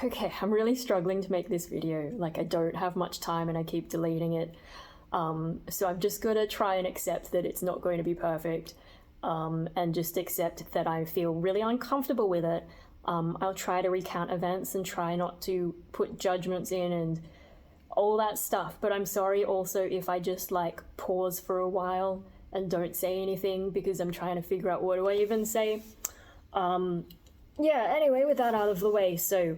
Okay, I'm really struggling to make this video. Like, I don't have much time and I keep deleting it. So I'm just gonna try and accept that it's not going to be perfect, and just accept that I feel really uncomfortable with it. I'll try to recount events and try not to put judgments in and all that stuff, but I'm sorry also if I just like pause for a while and don't say anything because I'm trying to figure out what do I even say. Yeah, anyway, with that out of the way, so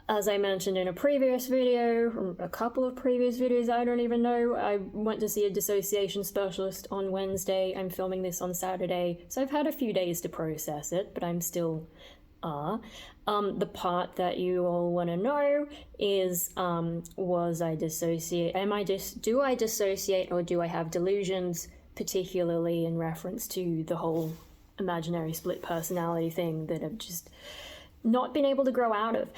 as I mentioned in a previous video, or a couple of previous videos, I don't even know, I went to see a dissociation specialist on Wednesday. I'm filming this on Saturday, so I've had a few days to process it, but I'm still the part that you all want to know is, was I dissociate? Do I dissociate or do I have delusions, particularly in reference to the whole imaginary split personality thing that I've just not been able to grow out of.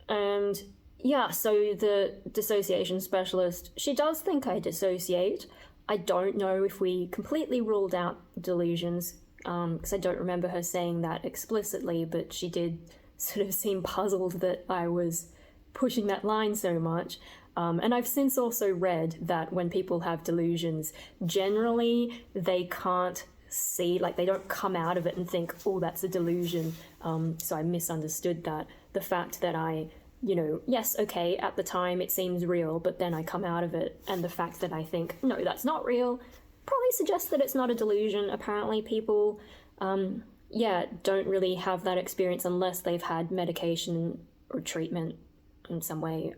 And yeah, so the dissociation specialist, she does think I dissociate. I don't know if we completely ruled out delusions, because I don't remember her saying that explicitly, but she did sort of seem puzzled that I was pushing that line so much. And I've since also read that when people have delusions, generally they can't see, like they don't come out of it and think, oh, that's a delusion. So I misunderstood that. The fact that I, yes, okay, at the time it seems real, but then I come out of it, and the fact that I think, no, that's not real, probably suggests that it's not a delusion. Apparently people, don't really have that experience unless they've had medication or treatment in some way.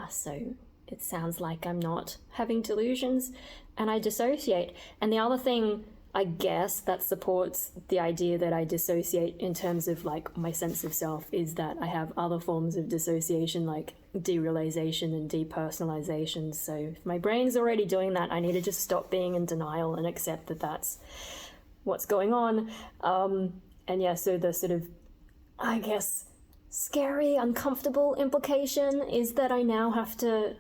So it sounds like I'm not having delusions and I dissociate. And the other thing, I guess, that supports the idea that I dissociate in terms of like my sense of self is that I have other forms of dissociation like derealization and depersonalization. So if my brain's already doing that, I need to just stop being in denial and accept that that's what's going on. So the sort of, I guess, scary, uncomfortable implication is that I now have to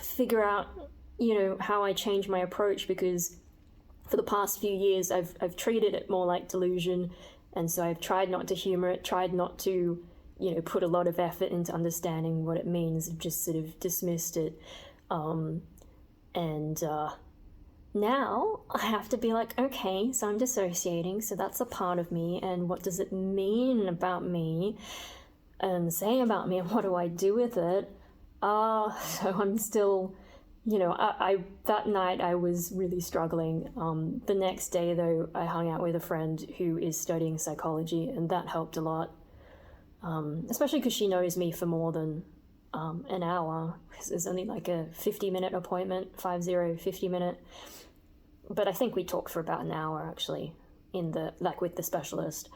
figure out, how I change my approach, because for the past few years I've treated it more like delusion, and so I've tried not to humor it, tried not to, put a lot of effort into understanding what it means, just sort of dismissed it. Now I have to be like, okay, so I'm dissociating, so that's a part of me, and what does it mean about me and say about me, and what do I do with it? So I'm still, I that night I was really struggling. The next day though, I hung out with a friend who is studying psychology, and that helped a lot, especially because she knows me for more than an hour. It's only like a 50-minute appointment, 50-minute. But I think we talked for about an hour actually with the specialist.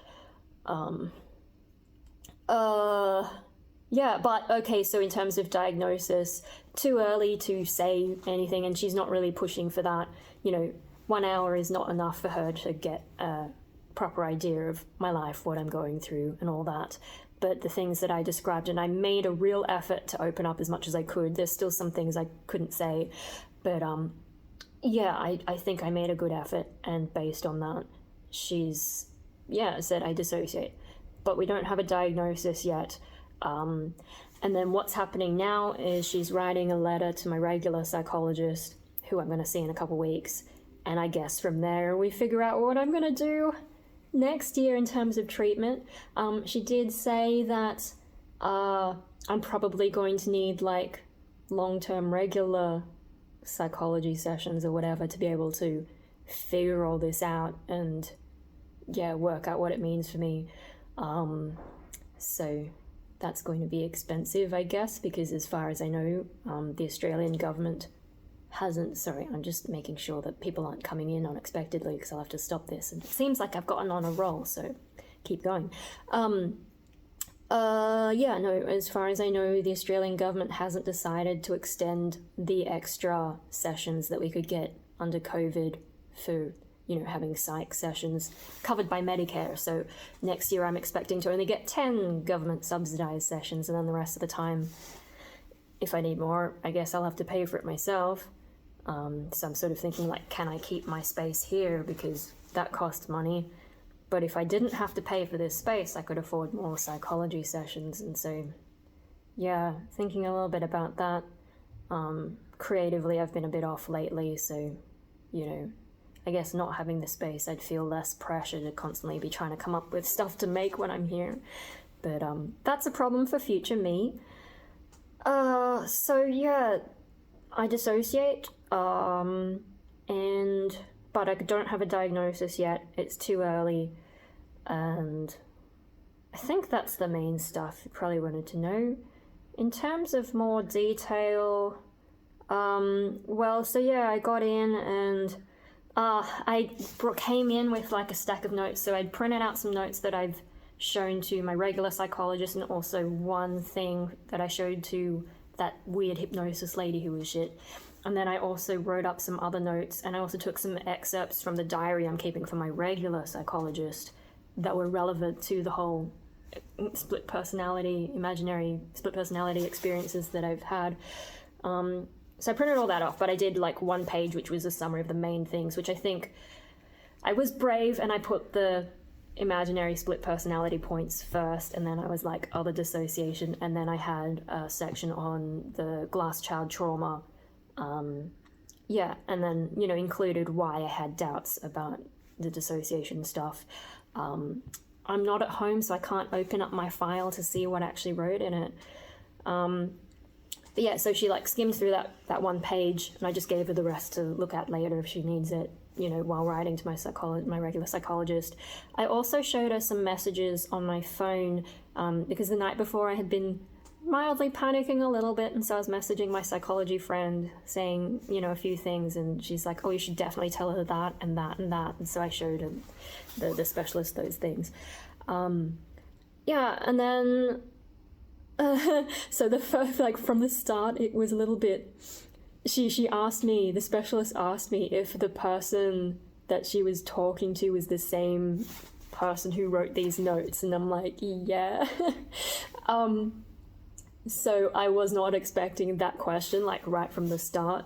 But okay, so in terms of diagnosis, too early to say anything, and she's not really pushing for that. 1 hour is not enough for her to get a proper idea of my life, what I'm going through and all that. But the things that I described, and I made a real effort to open up as much as I could. There's still some things I couldn't say, but I think I made a good effort, and based on that, she's said I dissociate. But we don't have a diagnosis yet. And then what's happening now is she's writing a letter to my regular psychologist, who I'm going to see in a couple weeks, and I guess from there we figure out what I'm going to do next year in terms of treatment. She did say that I'm probably going to need like long-term regular psychology sessions or whatever to be able to figure all this out and work out what it means for me. So that's going to be expensive, I guess, because as far as I know, the Australian government hasn't, I'm just making sure that people aren't coming in unexpectedly, because I'll have to stop this, and it seems like I've gotten on a roll, so keep going. As far as I know, the Australian government hasn't decided to extend the extra sessions that we could get under COVID for, having psych sessions covered by Medicare. So next year I'm expecting to only get 10 government subsidized sessions, and then the rest of the time, if I need more, I guess I'll have to pay for it myself. So I'm sort of thinking, like, can I keep my space here, because that costs money? But if I didn't have to pay for this space, I could afford more psychology sessions. And so, yeah, thinking a little bit about that. Creatively, I've been a bit off lately, so, you know, I guess not having the space, I'd feel less pressure to constantly be trying to come up with stuff to make when I'm here. But that's a problem for future me. So yeah, I dissociate, but I don't have a diagnosis yet. It's too early, and I think that's the main stuff you probably wanted to know. In terms of more detail, well, so yeah, I got in and I came in with like a stack of notes, so I'd printed out some notes that I've shown to my regular psychologist, and also one thing that I showed to that weird hypnosis lady who was shit. And then I also wrote up some other notes, and I also took some excerpts from the diary I'm keeping for my regular psychologist that were relevant to the whole split personality, imaginary split personality experiences that I've had. So I printed all that off, but I did like one page, which was a summary of the main things, which I think I was brave, and I put the imaginary split personality points first, and then I was like, the dissociation, and then I had a section on the glass child trauma, and then, you know, included why I had doubts about the dissociation stuff. I'm not at home, so I can't open up my file to see what I actually wrote in it. But yeah, so she like skimmed through that one page, and I just gave her the rest to look at later if she needs it, you know, while writing to my regular psychologist. I also showed her some messages on my phone, because the night before I had been mildly panicking a little bit, and so I was messaging my psychology friend saying, you know, a few things, and she's like, you should definitely tell her that and that and that, and so I showed her the specialist those things. And then so the first, like from the start, it was a little bit, she asked me, the specialist asked me if the person that she was talking to was the same person who wrote these notes, and I'm like, yeah. So I was not expecting that question, like right from the start.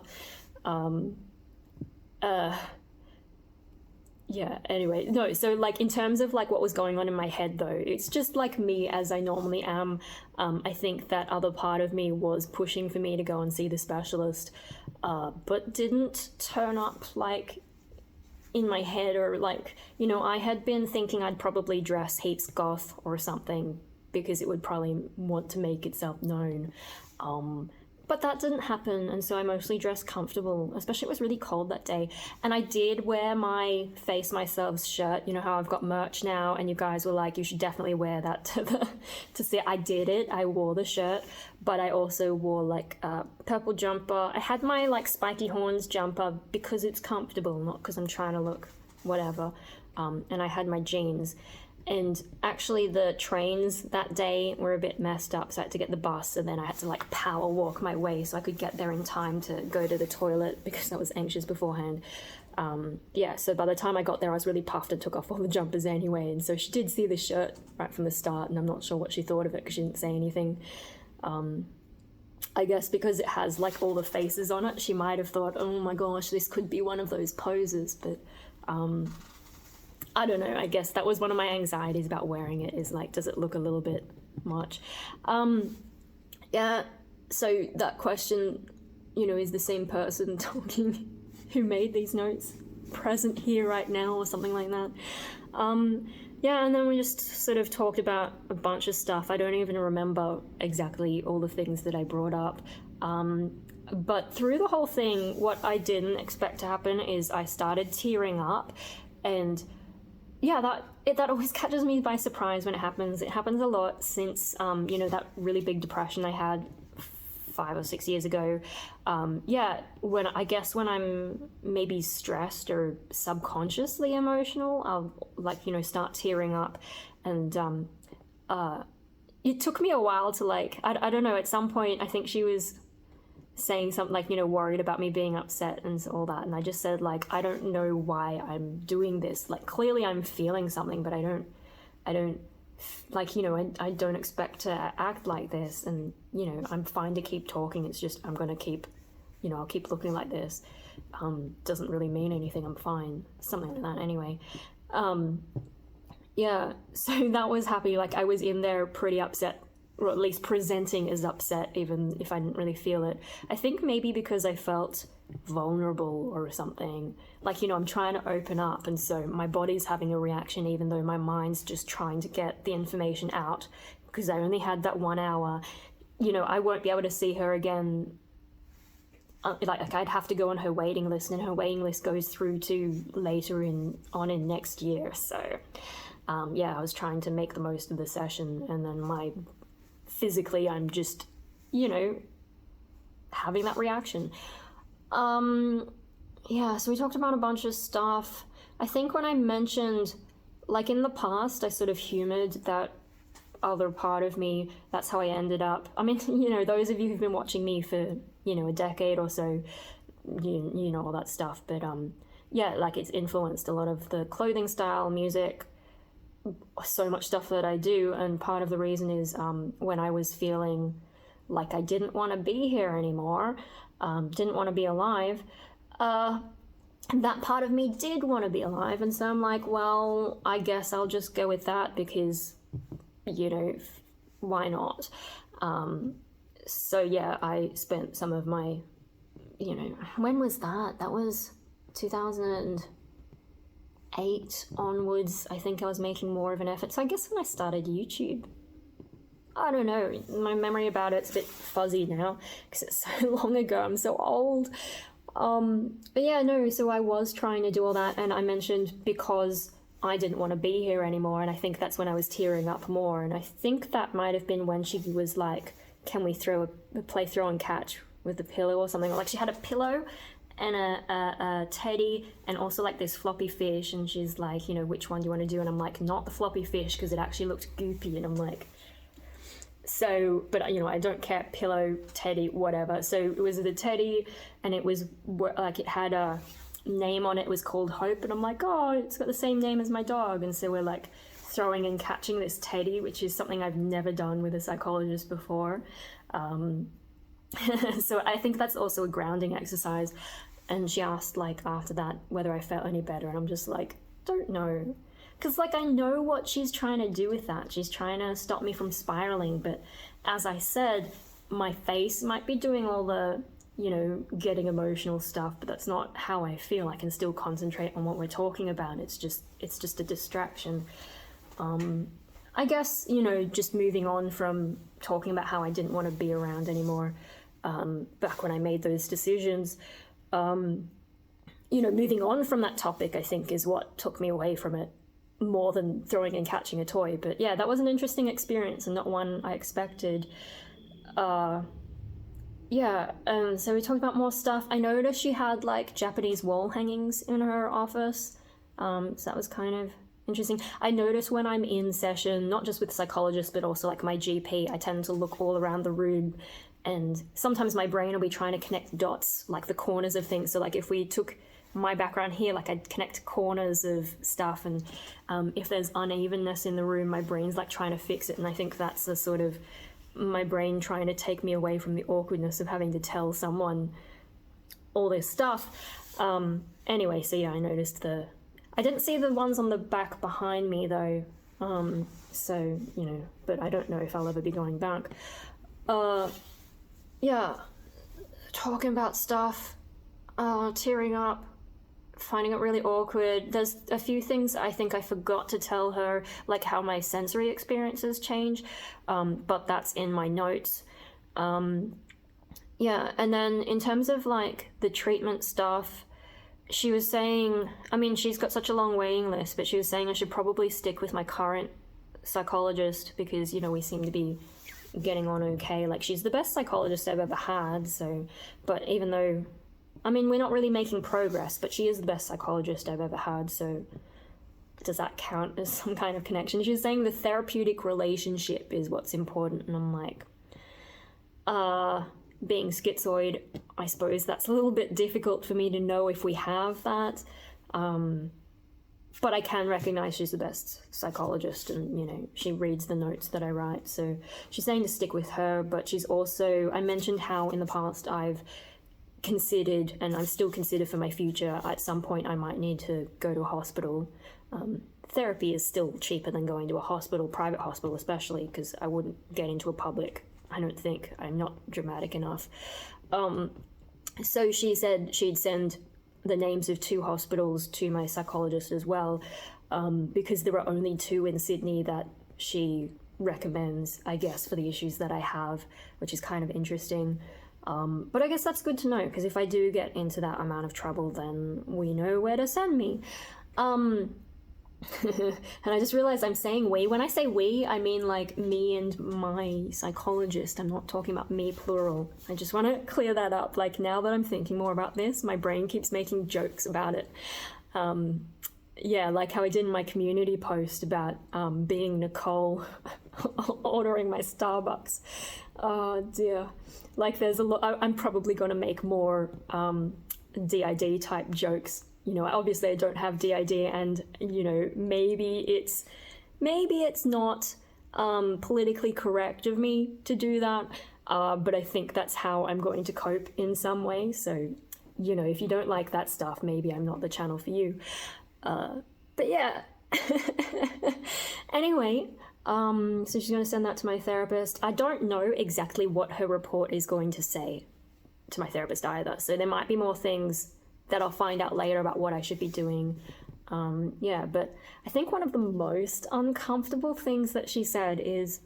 Anyway, no, so like in terms of like what was going on in my head though, it's just like me as I normally am. I think that other part of me was pushing for me to go and see the specialist, but didn't turn up like in my head, or like, you know, I had been thinking I'd probably dress heaps goth or something because it would probably want to make itself known. But that didn't happen, and so I mostly dressed comfortable, especially it was really cold that day. And I did wear my Face Myself shirt, you know how I've got merch now, and you guys were like, you should definitely wear that to see. I did it, I wore the shirt, but I also wore like a purple jumper. I had my like spiky horns jumper because it's comfortable, not because I'm trying to look whatever. And I had my jeans. And actually the trains that day were a bit messed up, so I had to get the bus, and then I had to like power walk my way so I could get there in time to go to the toilet because I was anxious beforehand. So by the time I got there, I was really puffed and took off all the jumpers anyway, and so she did see the shirt right from the start, and I'm not sure what she thought of it because she didn't say anything. I guess because it has like all the faces on it, she might have thought, oh my gosh, this could be one of those poses, but I don't know, I guess that was one of my anxieties about wearing it, is like, does it look a little bit much? So that question, you know, is the same person talking who made these notes present here right now or something like that? And then we just sort of talked about a bunch of stuff. I don't even remember exactly all the things that I brought up. But through the whole thing, what I didn't expect to happen is I started tearing up, and that always catches me by surprise when it happens. It happens a lot since, that really big depression I had 5 or 6 years ago. When I'm maybe stressed or subconsciously emotional, I'll start tearing up. And it took me a while to I don't know, at some point I think she was saying something worried about me being upset and all that, and I just said I don't know why I'm doing this. Clearly I'm feeling something, but I don't I don't expect to act like this, and I'm fine to keep talking. It's just I'm gonna keep I'll keep looking like this. Doesn't really mean anything. I'm fine, something like that anyway. yeah, so that was happy. Like, I was in there pretty upset, or at least presenting as upset, even if I didn't really feel it. I think maybe because I felt vulnerable or something. Like, I'm trying to open up, and so my body's having a reaction, even though my mind's just trying to get the information out, because I only had that 1 hour. I won't be able to see her again. Like I'd have to go on her waiting list, and her waiting list goes through to later in next year. So, I was trying to make the most of the session, and then physically, I'm just, having that reaction. So we talked about a bunch of stuff. I think when I mentioned, like in the past, I sort of humored that other part of me. That's how I ended up. I mean, those of you who've been watching me for, a decade or so, you know all that stuff. But like it's influenced a lot of the clothing style, music, so much stuff that I do. And part of the reason is when I was feeling like I didn't want to be here anymore, didn't want to be alive, that part of me did want to be alive. And so I'm like, well, I guess I'll just go with that because, why not? So yeah, I spent some of my, when was that? That was 2008 onwards. I think I was making more of an effort. So I guess when I started YouTube, I don't know, my memory about it's a bit fuzzy now because it's so long ago. I'm so old. But yeah, no, so I was trying to do all that, and I mentioned because I didn't want to be here anymore, and I think that's when I was tearing up more. And I think that might have been when she was like, can we play throw and catch with the pillow or something? Like she had a pillow and a teddy and also like this floppy fish, and she's like, which one do you want to do? And I'm like, not the floppy fish because it actually looked goopy. And I'm like, so, but I don't care, pillow, teddy, whatever. So it was the teddy, and it was like it had a name on it. It was called Hope, and I'm like, oh, it's got the same name as my dog. And so we're like throwing and catching this teddy, which is something I've never done with a psychologist before. So I think that's also a grounding exercise. And she asked like after that whether I felt any better, and I'm just like, don't know. Because, like, I know what she's trying to do with that. She's trying to stop me from spiraling. But as I said, my face might be doing all the, getting emotional stuff. But that's not how I feel. I can still concentrate on what we're talking about. It's just a distraction. I guess, just moving on from talking about how I didn't want to be around anymore. Back when I made those decisions. Moving on from that topic, I think, is what took me away from it. More than throwing and catching a toy. But yeah, that was an interesting experience and not one I expected. So we talked about more stuff. I noticed she had like Japanese wall hangings in her office, so that was kind of interesting. I notice when I'm in session, not just with psychologists but also like my GP, I tend to look all around the room, and sometimes my brain will be trying to connect dots, like the corners of things. So like if we took my background here, like I'd connect corners of stuff, and if there's unevenness in the room, my brain's like trying to fix it. And I think that's the sort of my brain trying to take me away from the awkwardness of having to tell someone all this stuff. Anyway, so yeah, I noticed I didn't see the ones on the back behind me though, so but I don't know if I'll ever be going back. Talking about stuff, tearing up, finding it really awkward. There's a few things I think I forgot to tell her, like how my sensory experiences change, but that's in my notes. And then in terms of like the treatment stuff, she was saying, I mean, she's got such a long waiting list, but she was saying I should probably stick with my current psychologist because, we seem to be getting on okay. Like, she's the best psychologist I've ever had, so, but even though, I mean, we're not really making progress, but she is the best psychologist I've ever had, so does that count as some kind of connection? She was saying the therapeutic relationship is what's important, and I'm like, being schizoid, I suppose that's a little bit difficult for me to know if we have that, but I can recognize she's the best psychologist, and, she reads the notes that I write, so she's saying to stick with her, but she's also, I mentioned how in the past I've considered, and I'm still considered for my future, at some point I might need to go to a hospital. therapy is still cheaper than going to a hospital, private hospital especially, because I wouldn't get into a public, I don't think. I'm not dramatic enough. So she said she'd send the names of 2 hospitals to my psychologist as well, because there are only 2 in Sydney that she recommends, I guess, for the issues that I have, which is kind of interesting. But I guess that's good to know, because if I do get into that amount of trouble, then we know where to send me. And I just realized I'm saying we. When I say we, I mean like me and my psychologist. I'm not talking about me plural. I just want to clear that up. Like, now that I'm thinking more about this, my brain keeps making jokes about it. Yeah, like how I did in my community post about being Nicole ordering my Starbucks. Oh dear. Like, there's a lot. I'm probably going to make more DID type jokes. You know, obviously I don't have DID, and, you know, maybe it's not politically correct of me to do that, but I think that's how I'm going to cope in some way. So, you know, if you don't like that stuff, maybe I'm not the channel for you. But yeah. Anyway, so she's going to send that to my therapist. I don't know exactly what her report is going to say to my therapist either, so there might be more things that I'll find out later about what I should be doing. Yeah, but I think one of the most uncomfortable things that she said is,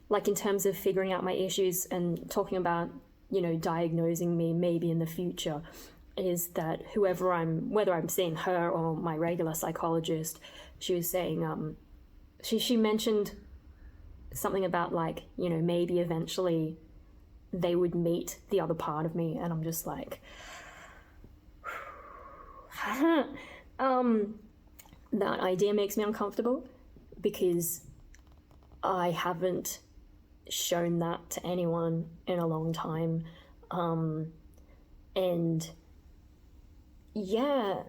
like, in terms of figuring out my issues and talking about, you know, diagnosing me maybe in the future, is that whether I'm seeing her or my regular psychologist, she was saying, she mentioned something about, like, you know, maybe eventually they would meet the other part of me, and I'm just like, that idea makes me uncomfortable, because I haven't shown that to anyone in a long time. And yeah,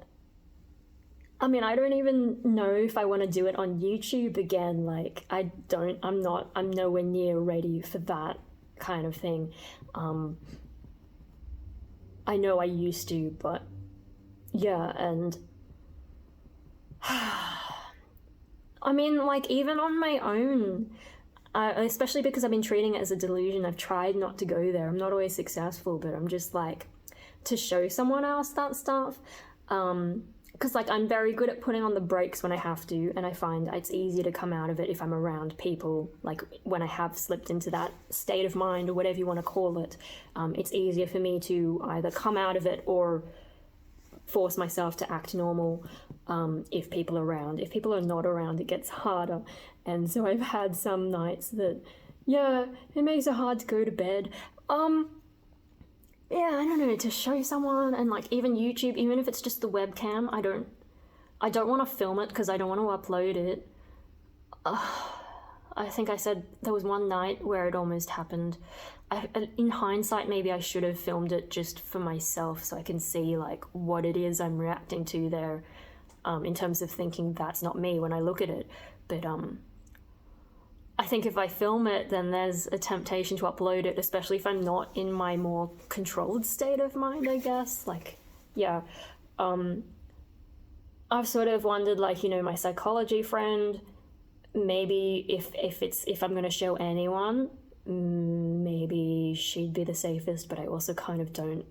I mean, I don't even know if I want to do it on YouTube again. Like, I'm nowhere near ready for that kind of thing. I know I used to, but yeah, and I mean, like, even on my own, especially because I've been treating it as a delusion, I've tried not to go there. I'm not always successful, but I'm just like, to show someone else that stuff, because, like, I'm very good at putting on the brakes when I have to, and I find it's easier to come out of it if I'm around people, like, when I have slipped into that state of mind, or whatever you want to call it. It's easier for me to either come out of it or force myself to act normal if people are around. If people are not around, it gets harder. And so I've had some nights that, yeah, it makes it hard to go to bed. Yeah, I don't know, to show someone, and, like, even YouTube, even if it's just the webcam, I don't want to film it because I don't want to upload it. I think I said there was one night where it almost happened. In hindsight, maybe I should have filmed it just for myself so I can see, like, what it is I'm reacting to there, in terms of thinking that's not me when I look at it. But I think if I film it, then there's a temptation to upload it, especially if I'm not in my more controlled state of mind, I guess. Like, yeah. I've sort of wondered, like, you know, my psychology friend, maybe if I'm going to show anyone, maybe she'd be the safest, but I also kind of don't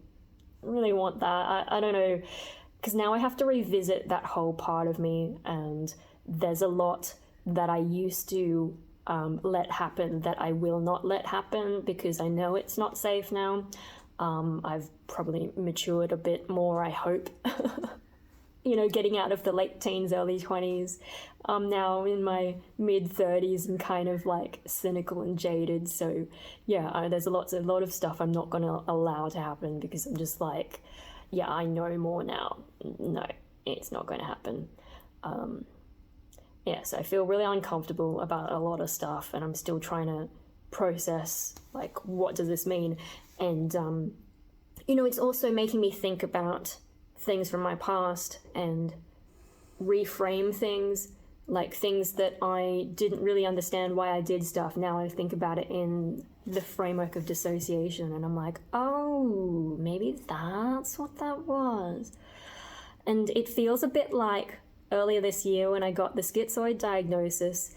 really want that. I don't know, because now I have to revisit that whole part of me, and there's a lot that I used to let happen that I will not let happen because I know it's not safe now. I've probably matured a bit more, I hope. You know, getting out of the late teens, early 20s. I'm now in my mid-30s and kind of, like, cynical and jaded. So, yeah, there's a lot of stuff I'm not going to allow to happen because I'm just like, yeah, I know more now. No, it's not going to happen. Yeah, so I feel really uncomfortable about a lot of stuff, and I'm still trying to process, like, what does this mean? And, you know, it's also making me think about things from my past and reframe things, like things that I didn't really understand why I did stuff. Now I think about it in the framework of dissociation, and I'm like, oh, maybe that's what that was. And it feels a bit like earlier this year when I got the schizoid diagnosis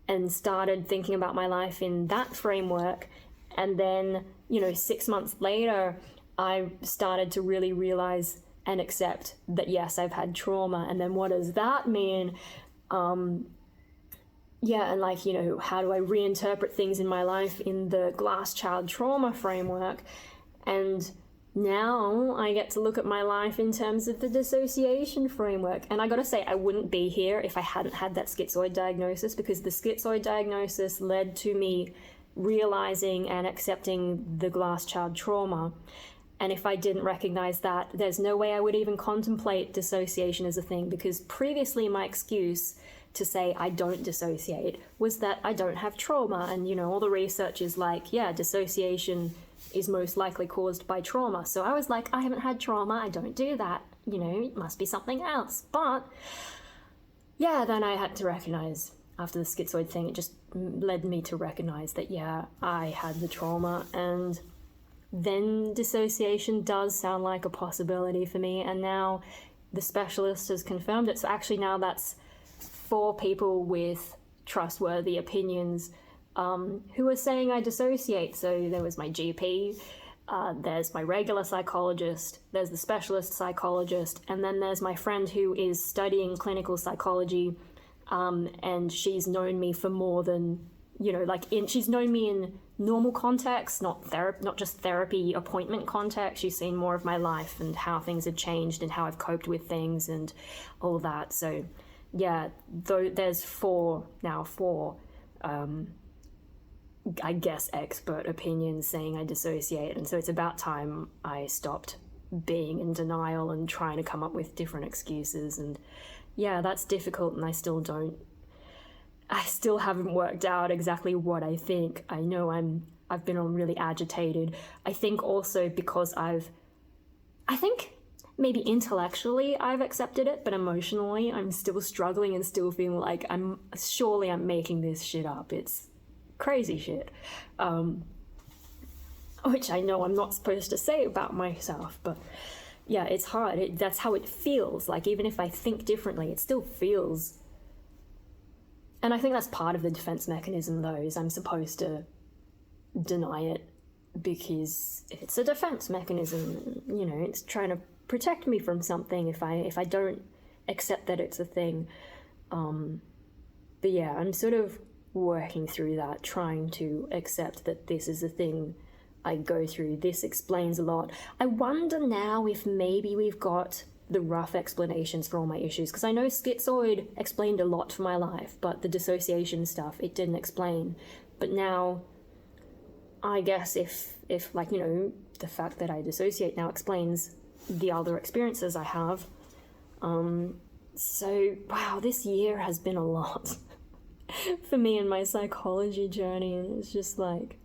and started thinking about my life in that framework. And then, 6 months later, I started to really realize and accept that, yes, I've had trauma. And then what does that mean? And like, how do I reinterpret things in my life in the glass child trauma framework? And now I get to look at my life in terms of the dissociation framework. And I gotta say, I wouldn't be here if I hadn't had that schizoid diagnosis, because the schizoid diagnosis led to me realizing and accepting the glass child trauma. And if I didn't recognize that, there's no way I would even contemplate dissociation as a thing, because previously my excuse to say I don't dissociate was that I don't have trauma. And, all the research is like, yeah, dissociation is most likely caused by trauma. So I was like, I haven't had trauma, I don't do that. It must be something else. But yeah, then I had to recognize, after the schizoid thing, it just led me to recognize that, yeah, I had the trauma. And then dissociation does sound like a possibility for me. And now the specialist has confirmed it. So actually now that's 4 people with trustworthy opinions who are saying I dissociate. So there was my GP, there's my regular psychologist, there's the specialist psychologist, and then there's my friend who is studying clinical psychology, and she's known me for more than, she's known me in normal context, not just therapy appointment context. She's seen more of my life and how things have changed and how I've coped with things and all that. So yeah, though there's 4 I guess expert opinions saying I dissociate, and so it's about time I stopped being in denial and trying to come up with different excuses. And yeah, that's difficult, and I still haven't worked out exactly what I think. I know I've been really agitated. I think also because I think maybe intellectually I've accepted it, but emotionally I'm still struggling and still feeling like I'm making this shit up. It's crazy shit, which I know I'm not supposed to say about myself, but yeah, it's hard. That's how it feels. Like, even if I think differently, it still feels. And I think that's part of the defense mechanism, though, is I'm supposed to deny it because it's a defense mechanism. It's trying to protect me from something if I don't accept that it's a thing. But yeah, I'm sort of working through that, trying to accept that this is a thing I go through. This explains a lot. I wonder now if maybe we've got the rough explanations for all my issues, because I know schizoid explained a lot for my life, but the dissociation stuff, it didn't explain. But now, I guess if the fact that I dissociate now explains the other experiences I have. So, wow, this year has been a lot for me in my psychology journey, and it's just like,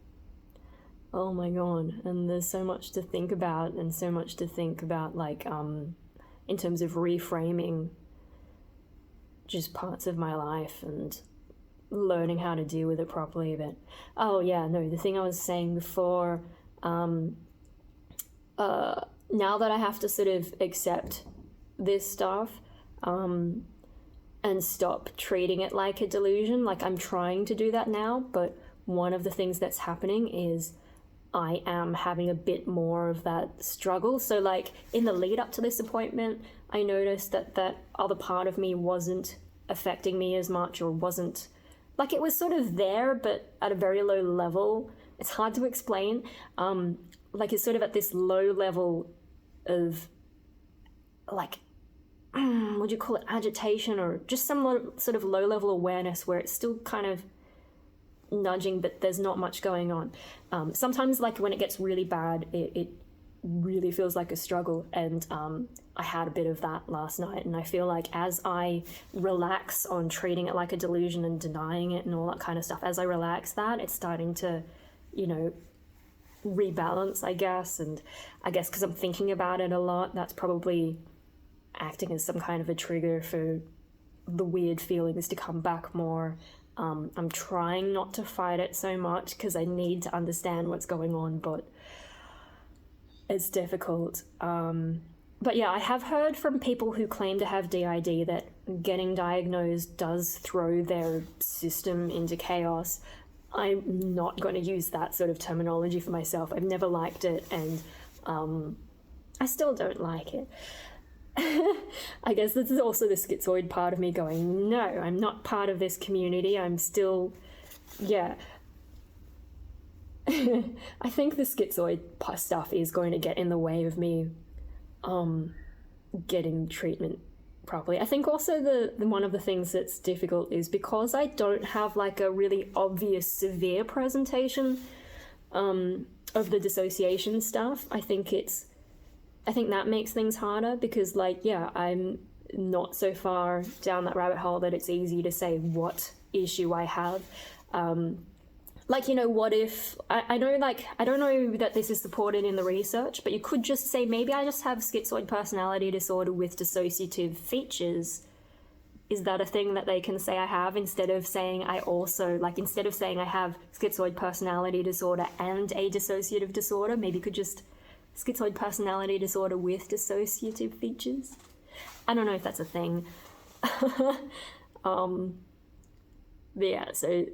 oh my god. And there's so much to think about, in terms of reframing just parts of my life and learning how to deal with it properly. But the thing I was saying before, now that I have to sort of accept this stuff, and stop treating it like a delusion. Like, I'm trying to do that now, but one of the things that's happening is I am having a bit more of that struggle. So, like, in the lead up to this appointment, I noticed that other part of me wasn't affecting me as much, or wasn't, like, it was sort of there, but at a very low level. It's hard to explain. Like, it's sort of at this low level of, like, would you call it agitation, or just some sort of low-level awareness where it's still kind of nudging, but there's not much going on. Sometimes, like, when it gets really bad, it really feels like a struggle, and I had a bit of that last night, and I feel like as I relax on treating it like a delusion and denying it and all that kind of stuff, as I relax that, it's starting to, rebalance, I guess. And I guess because I'm thinking about it a lot, that's probably acting as some kind of a trigger for the weird feelings to come back more. I'm trying not to fight it so much because I need to understand what's going on, but it's difficult. But yeah, I have heard from people who claim to have DID that getting diagnosed does throw their system into chaos. I'm not going to use that sort of terminology for myself. I've never liked it, and I still don't like it. I guess this is also the schizoid part of me going, no, I'm not part of this community. I'm still, yeah. I think the schizoid stuff is going to get in the way of me getting treatment properly. I think also the one of the things that's difficult is because I don't have like a really obvious severe presentation of the dissociation stuff. I think that makes things harder because, like, yeah, I'm not so far down that rabbit hole that it's easy to say what issue I have. Like, you know, what if, I know, like, I don't know that this is supported in the research, but you could just say, maybe I just have schizoid personality disorder with dissociative features. Is that a thing that they can say I have, instead of saying I also, like, instead of saying I have schizoid personality disorder and a dissociative disorder, maybe you could just schizoid personality disorder with dissociative features? I don't know if that's a thing. But yeah, so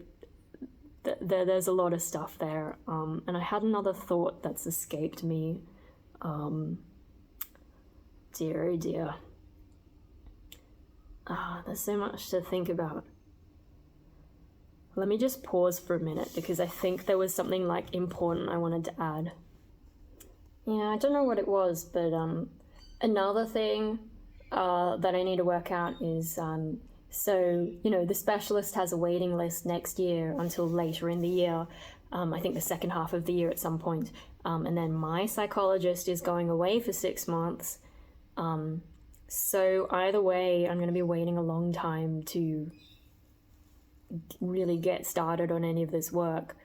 there's a lot of stuff there, and I had another thought that's escaped me. Dear, oh dear. There's so much to think about. Let me just pause for a minute, because I think there was something, like, important I wanted to add. Yeah, I don't know what it was, but another thing that I need to work out is... So, you know, the specialist has a waiting list next year until later in the year, I think the second half of the year at some point. And then my psychologist is going away for 6 months. So either way, I'm going to be waiting a long time to really get started on any of this work.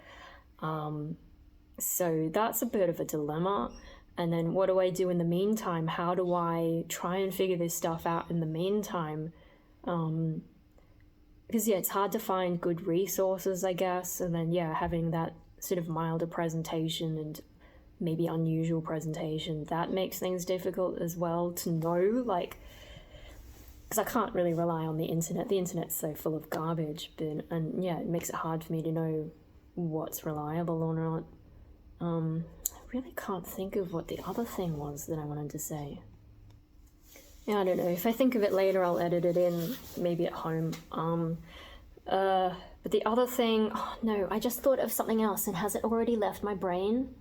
So that's a bit of a dilemma. And then what do I do in the meantime? How do I try and figure this stuff out in the meantime? Because yeah, it's hard to find good resources, I guess, and then yeah, having that sort of milder presentation and maybe unusual presentation, that makes things difficult as well to know, like, because I can't really rely on the internet. The internet's so full of garbage, and yeah, it makes it hard for me to know what's reliable or not. I really can't think of what the other thing was that I wanted to say. Yeah, I don't know. If I think of it later, I'll edit it in, maybe at home. But the other thing... Oh, no, I just thought of something else, and has it already left my brain?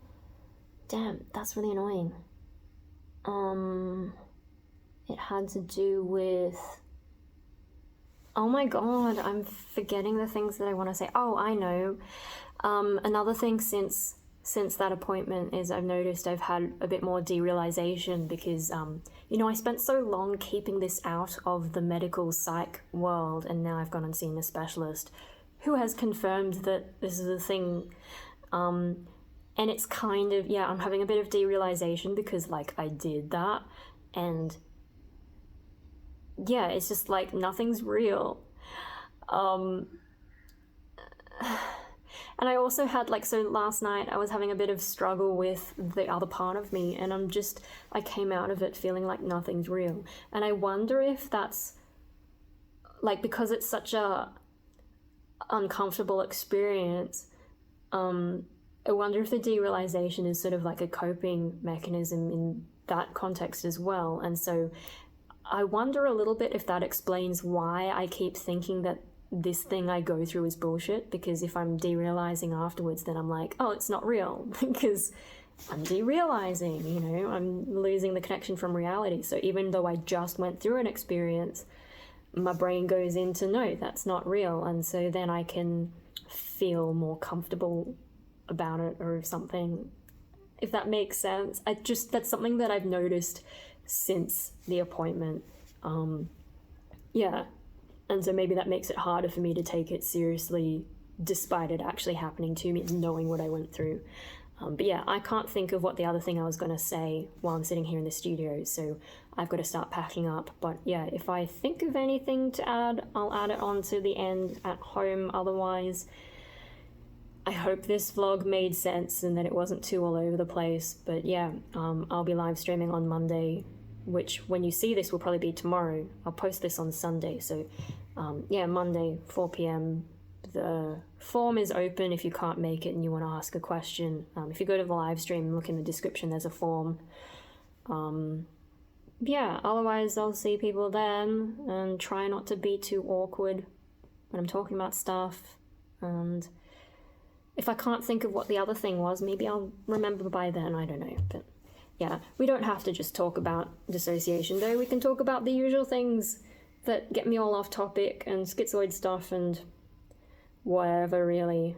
Damn, that's really annoying. It had to do with... Oh my god, I'm forgetting the things that I want to say. Oh, I know. Another thing since that appointment is I've noticed I've had a bit more derealization because, you know, I spent so long keeping this out of the medical psych world, and now I've gone and seen a specialist who has confirmed that this is a thing. And it's kind of, yeah, I'm having a bit of derealization because, like, I did that, and yeah, it's just like nothing's real. And I also had, like, so last night I was having a bit of struggle with the other part of me, and I came out of it feeling like nothing's real. And I wonder if that's, like, because it's such a uncomfortable experience, I wonder if the derealization is sort of like a coping mechanism in that context as well. And so I wonder a little bit if that explains why I keep thinking that this thing I go through is bullshit, because if I'm derealizing afterwards, then I'm like, oh, it's not real, because I'm derealizing, you know, I'm losing the connection from reality. So even though I just went through an experience, my brain goes into, no, that's not real, and so then I can feel more comfortable about it or something, if that makes sense. That's something that I've noticed since the appointment. Yeah. And so maybe that makes it harder for me to take it seriously, despite it actually happening to me, knowing what I went through. But yeah, I can't think of what the other thing I was going to say while I'm sitting here in the studio, so I've got to start packing up. But yeah, if I think of anything to add, I'll add it on to the end at home. Otherwise, I hope this vlog made sense and that it wasn't too all over the place. But yeah, I'll be live streaming on Monday which when you see this will probably be tomorrow. I'll post this on Sunday, so Monday, 4 p.m. The form is open if you can't make it and you want to ask a question. If you go to the live stream and look in the description, there's a form. Otherwise I'll see people then, and try not to be too awkward when I'm talking about stuff. And if I can't think of what the other thing was, maybe I'll remember by then, I don't know. But yeah, we don't have to just talk about dissociation though. We can talk about the usual things that get me all off topic, and schizoid stuff and whatever, really.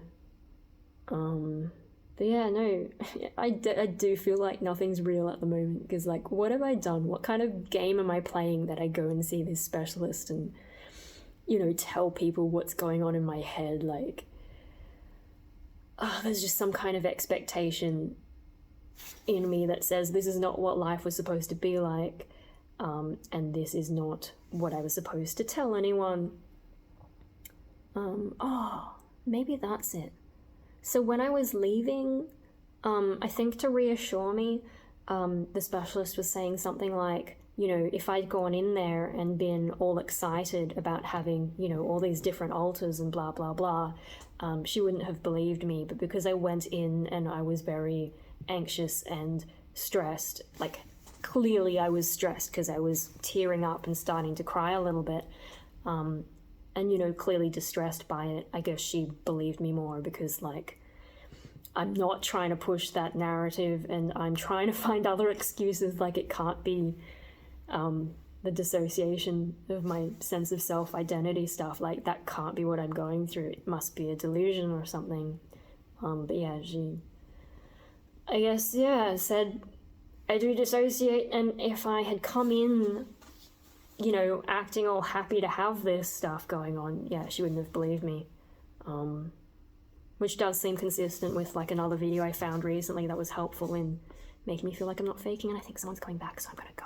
But yeah, no, I do feel like nothing's real at the moment, because, like, what have I done? What kind of game am I playing that I go and see this specialist and, tell people what's going on in my head? Like, there's just some kind of expectation in me that says this is not what life was supposed to be like, and this is not what I was supposed to tell anyone. Maybe that's it. So when I was leaving, I think to reassure me, the specialist was saying something like, if I'd gone in there and been all excited about having, all these different alters and blah, blah, blah, she wouldn't have believed me. But because I went in and I was very anxious and stressed, like, clearly I was stressed because I was tearing up and starting to cry a little bit, and, clearly distressed by it, I guess she believed me more, because, like, I'm not trying to push that narrative, and I'm trying to find other excuses, like it can't be the dissociation of my sense of self-identity stuff, like that can't be what I'm going through, it must be a delusion or something. But yeah, she, I guess, said I do dissociate, and if I had come in, acting all happy to have this stuff going on, she wouldn't have believed me. Which does seem consistent with, like, another video I found recently that was helpful in making me feel like I'm not faking, and I think someone's coming back, so I'm gonna go.